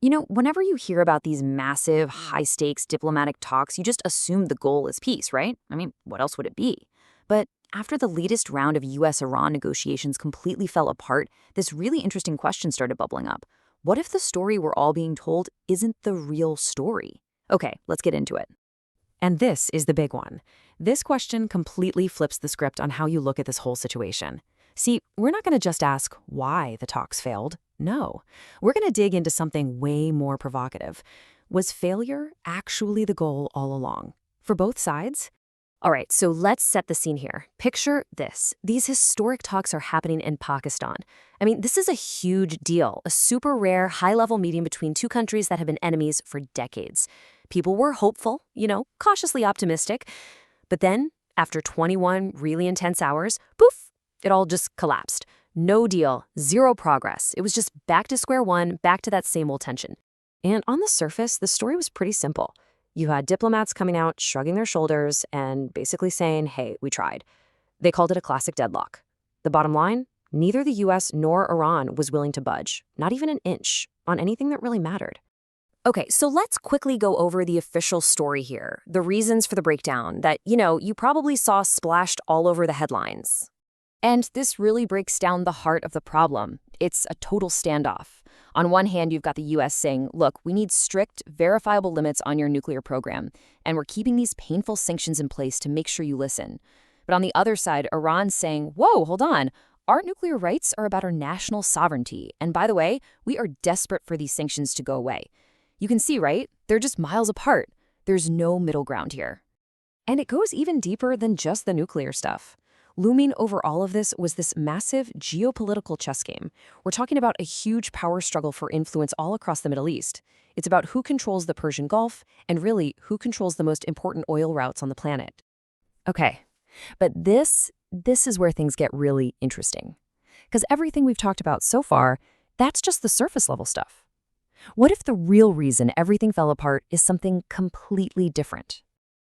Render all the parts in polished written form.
Whenever you hear about these massive, high-stakes diplomatic talks, you just assume the goal is peace, right? I mean, what else would it be? But after the latest round of US-Iran negotiations completely fell apart, this really interesting question started bubbling up. What if the story we're all being told isn't the real story? Okay, let's get into it. And this is the big one. This question completely flips the script on how you look at this whole situation. See, we're not going to just ask why the talks failed. No, we're going to dig into something way more provocative. Was failure actually the goal all along? For both sides? All right, so let's set the scene here. Picture this. These historic talks are happening in Pakistan. I mean, this is a huge deal, a super rare, high-level meeting between two countries that have been enemies for decades. People were hopeful, cautiously optimistic. But then, after 21 really intense hours, poof, it all just collapsed. No deal, zero progress. It was just back to square one, back to that same old tension. And on the surface, the story was pretty simple. You had diplomats coming out, shrugging their shoulders, and basically saying, hey, we tried. They called it a classic deadlock. The bottom line? Neither the US nor Iran was willing to budge, not even an inch, on anything that really mattered. Okay, so let's quickly go over the official story here, the reasons for the breakdown that, you probably saw splashed all over the headlines. And this really breaks down the heart of the problem. It's a total standoff. On one hand, you've got the US saying, look, we need strict, verifiable limits on your nuclear program, and we're keeping these painful sanctions in place to make sure you listen. But on the other side, Iran's saying, whoa, hold on. Our nuclear rights are about our national sovereignty. And by the way, we are desperate for these sanctions to go away. You can see, right? They're just miles apart. There's no middle ground here. And it goes even deeper than just the nuclear stuff. Looming over all of this was this massive geopolitical chess game. We're talking about a huge power struggle for influence all across the Middle East. It's about who controls the Persian Gulf and really who controls the most important oil routes on the planet. Okay, but this is where things get really interesting. Because everything we've talked about so far, that's just the surface level stuff. What if the real reason everything fell apart is something completely different?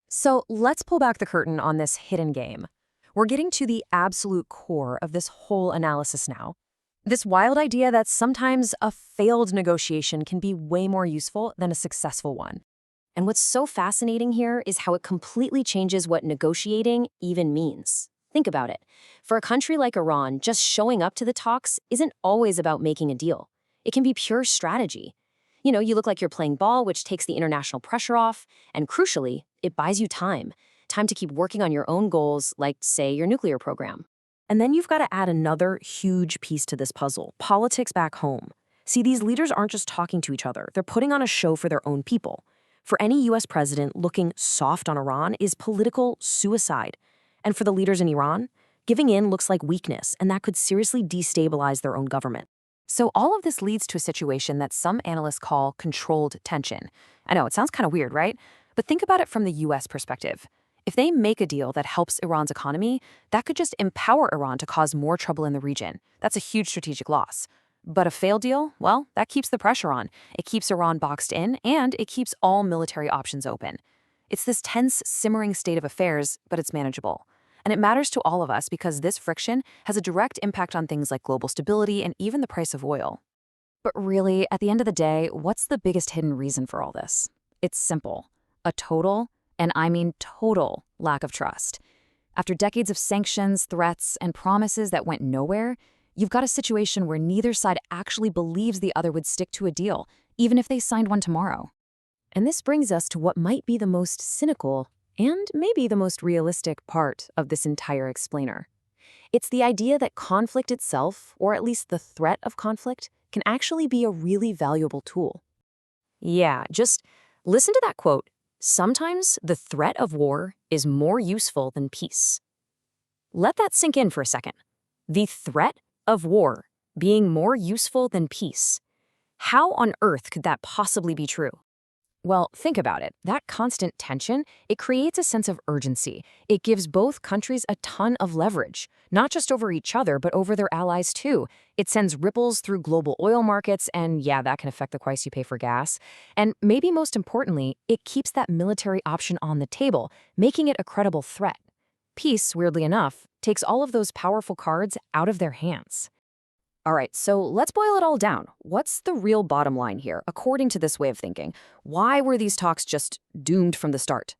So let's pull back the curtain on this hidden game. We're getting to the absolute core of this whole analysis now. This wild idea that sometimes a failed negotiation can be way more useful than a successful one. And what's so fascinating here is how it completely changes what negotiating even means. Think about it. For a country like Iran, just showing up to the talks isn't always about making a deal. It can be pure strategy. You look like you're playing ball, which takes the international pressure off, and crucially, it buys you time to keep working on your own goals, like, say, your nuclear program. And then you've got to add another huge piece to this puzzle, politics back home. See, these leaders aren't just talking to each other. They're putting on a show for their own people. For any US president, looking soft on Iran is political suicide. And for the leaders in Iran, giving in looks like weakness, and that could seriously destabilize their own government. So all of this leads to a situation that some analysts call controlled tension. I know, it sounds kind of weird, right? But think about it from the US perspective. If they make a deal that helps Iran's economy, that could just empower Iran to cause more trouble in the region. That's a huge strategic loss. But a failed deal, well, that keeps the pressure on. It keeps Iran boxed in, and it keeps all military options open. It's this tense, simmering state of affairs, but it's manageable. And it matters to all of us because this friction has a direct impact on things like global stability and even the price of oil. But really, at the end of the day, what's the biggest hidden reason for all this? It's simple. A total, and I mean total, lack of trust. After decades of sanctions, threats, and promises that went nowhere, you've got a situation where neither side actually believes the other would stick to a deal, even if they signed one tomorrow. And this brings us to what might be the most cynical and maybe the most realistic part of this entire explainer. It's the idea that conflict itself, or at least the threat of conflict, can actually be a really valuable tool. Yeah, just listen to that quote. Sometimes the threat of war is more useful than peace. Let that sink in for a second. The threat of war being more useful than peace. How on earth could that possibly be true? Well, think about it. That constant tension, it creates a sense of urgency. It gives both countries a ton of leverage, not just over each other, but over their allies too. It sends ripples through global oil markets, and yeah, that can affect the price you pay for gas. And maybe most importantly, it keeps that military option on the table, making it a credible threat. Peace, weirdly enough, takes all of those powerful cards out of their hands. All right, so let's boil it all down. What's the real bottom line here, according to this way of thinking? Why were these talks just doomed from the start?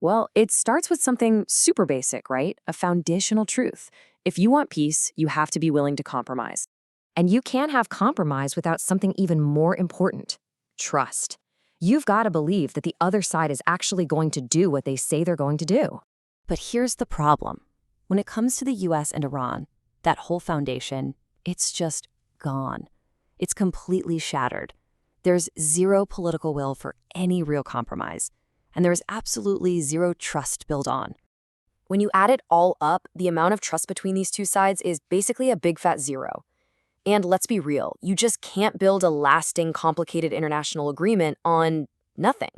Well, it starts with something super basic, right? A foundational truth. If you want peace, you have to be willing to compromise. And you can't have compromise without something even more important: trust. You've got to believe that the other side is actually going to do what they say they're going to do. But here's the problem. When it comes to the US and Iran, that whole foundation, it's just gone. It's completely shattered. There's zero political will for any real compromise, and there's absolutely zero trust built on. When you add it all up, the amount of trust between these two sides is basically a big fat zero. And let's be real, you just can't build a lasting, complicated international agreement on nothing.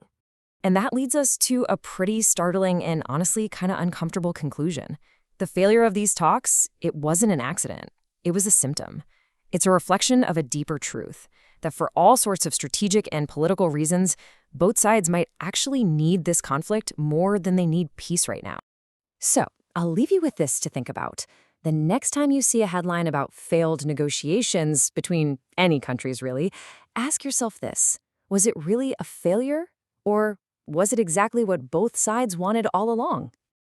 And that leads us to a pretty startling and honestly kind of uncomfortable conclusion. The failure of these talks, it wasn't an accident. It was a symptom. It's a reflection of a deeper truth, that for all sorts of strategic and political reasons, both sides might actually need this conflict more than they need peace right now. So, I'll leave you with this to think about. The next time you see a headline about failed negotiations between any countries, really, ask yourself this: was it really a failure? Or was it exactly what both sides wanted all along?